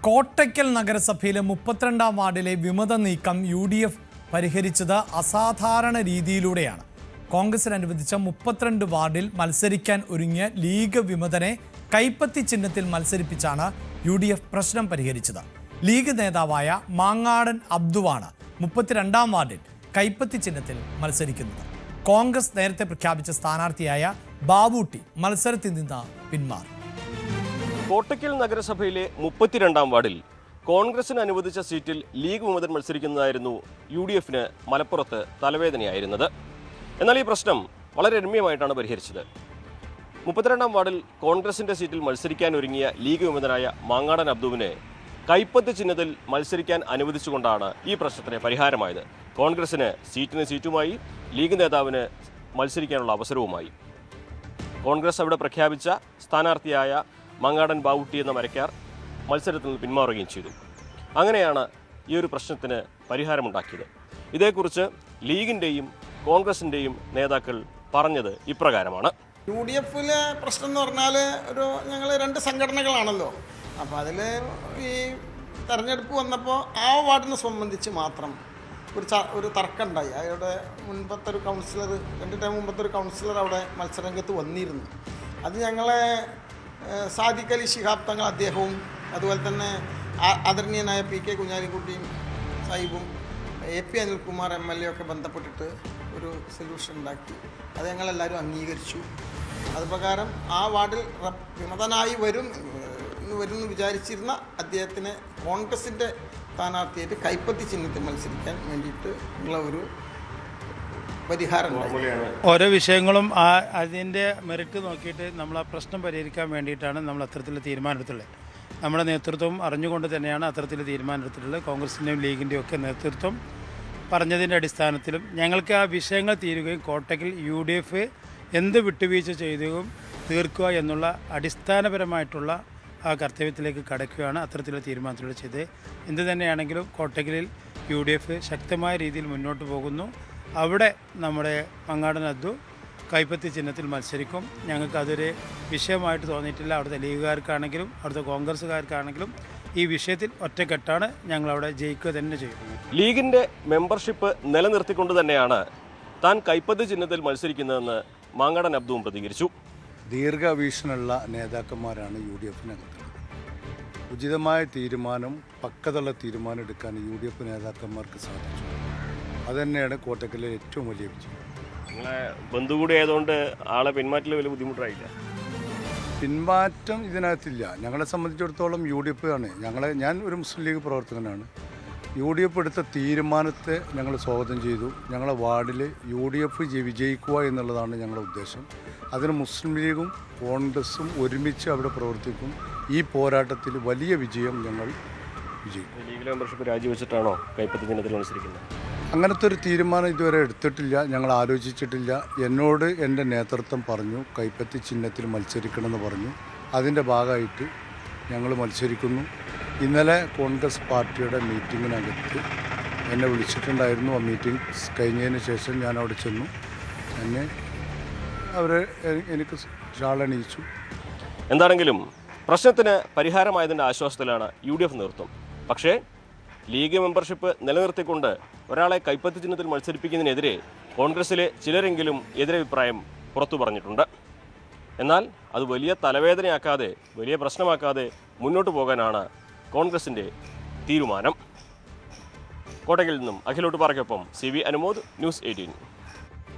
കോട്ടയ്ക്കൽ നഗരസഭയിലെ 32-ാം വാർഡിലെ വിമത നീക്കം UDF പരിഹരിച്ചത് അസാധാരണ രീതിയിലൂടെയാണ്. കോൺഗ്രസിന് അനുവദിച്ച 32 വാർഡിൽ മത്സരിക്കാൻ ഒരുങ്ങിയ ലീഗ് വിമതനെ കൈപ്പത്തി ചിഹ്നത്തിൽ മത്സരിപ്പിച്ചാണ് UDF പ്രശ്നം പരിഹരിച്ചത്. ലീഗ് നേതാവായ മാങ്ങാടൻ അബ്ദുവാണ് 32-ാം വാർഡിൽ കൈപ്പത്തി ചിഹ്നത്തിൽ മത്സരിക്കുന്നത്. കോൺഗ്രസ് നേരത്തെ പ്രഖ്യാപിച്ച സ്ഥാനാർത്ഥിയായ ബാബൂട്ടി മത്സരത്തിൽ നിന്ന് പിന്മാറി. കോട്ടയ്ക്കൽ നഗരസഭയിലെ 32-ാം വാർഡിൽ കോൺഗ്രസിന് അനുവദിച്ച സീറ്റിൽ ലീഗ് വിമതൻ മത്സരിക്കുന്നതായിരുന്നു UDFന് മലപ്പുറത്ത് തലവേദനയായിരുന്നത്. എന്നാൽ ഈ പ്രശ്നം വളരെ രമ്യമായിട്ടാണ് പരിഹരിച്ചത്. 32-ാം വാർഡിൽ കോൺഗ്രസിന്റെ സീറ്റിൽ മത്സരിക്കാൻ ഒരുങ്ങിയ ലീഗ് വിമതനായ മാങ്ങാടൻ അബ്ദുവിനെ കൈപ്പത്തി ചിഹ്നത്തിൽ മത്സരിക്കാൻ അനുവദിച്ചുകൊണ്ടാണ് ഈ പ്രശ്നത്തിന് പരിഹാരമായത്. കോൺഗ്രസിന് സീറ്റിന് സീറ്റുമായി, ലീഗ് നേതാവിന് മത്സരിക്കാനുള്ള അവസരവുമായി. കോൺഗ്രസ് അവിടെ പ്രഖ്യാപിച്ച സ്ഥാനാർത്ഥിയായ മാങ്ങാടൻ ബാവൂട്ടി എന്ന മരക്കാർ മത്സരത്തിൽ നിന്ന് പിന്മാറുകയും ചെയ്തു. അങ്ങനെയാണ് ഈ ഒരു പ്രശ്നത്തിന് പരിഹാരമുണ്ടാക്കിയത്. ഇതേക്കുറിച്ച് ലീഗിൻ്റെയും കോൺഗ്രസിൻ്റെയും നേതാക്കൾ പറഞ്ഞത് ഇപ്രകാരമാണ്. UDFിലെ പ്രശ്നം എന്ന് പറഞ്ഞാൽ ഞങ്ങൾ 2 സംഘടനകളാണല്ലോ. അപ്പോൾ അതിൽ ഈ തെരഞ്ഞെടുപ്പ് വന്നപ്പോൾ ആ വാർഡിനെ സംബന്ധിച്ച് മാത്രം ഒരു തർക്കമുണ്ടായി. അവിടെ മുൻപത്തെ ഒരു കൗൺസിലർ, 2 ടൈം മുമ്പത്തെ ഒരു കൗൺസിലർ അവിടെ മത്സരരംഗത്ത് വന്നിരുന്നു. അത് ഞങ്ങളെ സാദിഖ് അലി ശിഹാബ് തങ്ങൾ അദ്ദേഹവും അതുപോലെ തന്നെ ആദരണീയനായ PK കുഞ്ഞാലിക്കുട്ടിയും സാഹിബും AP അനിൽകുമാർ MLA ഒക്കെ ബന്ധപ്പെട്ടിട്ട് ഒരു സൊല്യൂഷൻ ഉണ്ടാക്കി. അത് ഞങ്ങളെല്ലാവരും അംഗീകരിച്ചു. അതുപ്രകാരം ആ വാർഡിൽ വിമതനായി വരുമെന്ന് വിചാരിച്ചിരുന്ന അദ്ദേഹത്തിന് കോൺഗ്രസിൻ്റെ സ്ഥാനാർത്ഥിയായിട്ട് കൈപ്പത്തി ചിഹ്നത്തിൽ മത്സരിക്കാൻ വേണ്ടിയിട്ട് ഉള്ള ഒരു പരിഹാരം. ഓരോ വിഷയങ്ങളും അതിൻ്റെ മെറിറ്റ് നോക്കിയിട്ട് നമ്മൾ ആ പ്രശ്നം പരിഹരിക്കാൻ വേണ്ടിയിട്ടാണ് നമ്മൾ അത്തരത്തിലുള്ള തീരുമാനമെടുത്തുള്ളത്. നമ്മുടെ നേതൃത്വം അറിഞ്ഞുകൊണ്ട് തന്നെയാണ് അത്തരത്തിലുള്ള തീരുമാനമെടുത്തിട്ടുള്ളത്. കോൺഗ്രസിൻ്റെയും ലീഗിൻ്റെയും ഒക്കെ നേതൃത്വം പറഞ്ഞതിൻ്റെ അടിസ്ഥാനത്തിലും ഞങ്ങൾക്ക് ആ വിഷയങ്ങൾ തീരുകയും കോട്ടയ്ക്കൽ UDF എന്ത് വിട്ടുവീഴ്ച ചെയ്യുകയും തീർക്കുക എന്നുള്ള അടിസ്ഥാനപരമായിട്ടുള്ള ആ കർത്തവ്യത്തിലേക്ക് കടക്കുകയാണ് അത്തരത്തിലുള്ള തീരുമാനത്തിലൂടെ ചെയ്തത്. എന്ത് തന്നെയാണെങ്കിലും കോട്ടയ്ക്കലിൽ UDF ശക്തമായ രീതിയിൽ മുന്നോട്ട് പോകുന്നു. അവിടെ നമ്മുടെ മാങ്ങാടൻ അബ്ദു കൈപ്പത്തി ചിഹ്നത്തിൽ മത്സരിക്കും. ഞങ്ങൾക്ക് അതൊരു വിഷയമായിട്ട് തോന്നിയിട്ടില്ല. അവിടുത്തെ ലീഗുകാർക്കാണെങ്കിലും അവിടുത്തെ കോൺഗ്രസ്സുകാർക്കാണെങ്കിലും ഈ വിഷയത്തിൽ ഒറ്റക്കെട്ടാണ്. ഞങ്ങളവിടെ ജയിക്കുക തന്നെ ചെയ്യും. ലീഗിൻ്റെ മെമ്പർഷിപ്പ് നിലനിർത്തിക്കൊണ്ട് തന്നെയാണ് താൻ കൈപ്പത്തി ചിഹ്നത്തിൽ മത്സരിക്കുന്നതെന്ന് മാങ്ങാടൻ അബ്ദുവും പ്രതികരിച്ചു. ദീർഘവീക്ഷണമുള്ള നേതാക്കന്മാരാണ് UDFനകത്ത്. ഉചിതമായ തീരുമാനം, പക്വതയുള്ള തീരുമാനം എടുക്കാൻ UDF നേതാക്കന്മാർക്ക് സാധിച്ചു. അതുതന്നെയാണ് കോട്ടയ്ക്കലിലെ ഏറ്റവും വലിയ വിജയം. നിങ്ങളെ ബന്ധു കൂടി ആയതുകൊണ്ട് ആളെ പിന്മാറ്റൽ വലിയ ബുദ്ധിമുട്ടായില്ല. പിന്മാറ്റം ഇതിനകത്തില്ല. ഞങ്ങളെ സംബന്ധിച്ചിടത്തോളം UDF ആണ്. ഞാൻ ഒരു മുസ്ലിം ലീഗ് പ്രവർത്തകനാണ്. UDF എടുത്ത തീരുമാനത്തെ ഞങ്ങൾ സ്വാഗതം ചെയ്തു. ഞങ്ങളുടെ വാർഡിൽ UDF വിജയിക്കുക എന്നുള്ളതാണ് ഞങ്ങളുടെ ഉദ്ദേശം. അതിന് മുസ്ലിം ലീഗും കോൺഗ്രസും ഒരുമിച്ച് അവിടെ പ്രവർത്തിക്കും. ഈ പോരാട്ടത്തിൽ വലിയ വിജയം ഞങ്ങൾ വിജയിക്കും. ലീഗിലെ മെമ്പർഷിപ്പ് രാജിവെച്ചിട്ടാണോ കൈപ്പത്തി ചിഹ്നത്തിൽ മത്സരിക്കുന്നത്? അങ്ങനത്തെ ഒരു തീരുമാനം ഇതുവരെ എടുത്തിട്ടില്ല. ഞങ്ങൾ ആലോചിച്ചിട്ടില്ല. എന്നോട് എൻ്റെ നേതൃത്വം പറഞ്ഞു കൈപ്പത്തി ചിഹ്നത്തിൽ മത്സരിക്കണമെന്ന് പറഞ്ഞു. അതിൻ്റെ ഭാഗമായിട്ട് ഞങ്ങൾ മത്സരിക്കുന്നു. ഇന്നലെ കോൺഗ്രസ് പാർട്ടിയുടെ മീറ്റിങ്ങിനകത്ത് എന്നെ വിളിച്ചിട്ടുണ്ടായിരുന്നു. ആ മീറ്റിംഗ് കഴിഞ്ഞതിന് ശേഷം ഞാൻ അവിടെ ചെന്നു. എനിക്ക് ഷാളണിയിച്ചു. എന്താണെങ്കിലും പ്രശ്നത്തിന് പരിഹാരമായതിൻ്റെ ആശ്വാസത്തിലാണ് UDF നേതൃത്വം. പക്ഷേ ലീഗ് മെമ്പർഷിപ്പ് നിലനിർത്തിക്കൊണ്ട് ഒരാളെ കൈപ്പത്തി ചിഹ്നത്തിൽ മത്സരിപ്പിക്കുന്നതിനെതിരെ കോൺഗ്രസിലെ ചിലരെങ്കിലും എതിരഭിപ്രായം പുറത്തു പറഞ്ഞിട്ടുണ്ട്. എന്നാൽ അത് വലിയ തലവേദനയാക്കാതെ, വലിയ പ്രശ്നമാക്കാതെ മുന്നോട്ട് പോകാനാണ് കോൺഗ്രസിൻ്റെ തീരുമാനം. കോട്ടയ്ക്കലിൽ നിന്നും അഖിലോട്ട് പാറയ്ക്കൊപ്പം CV അനുമോദ്, News 18.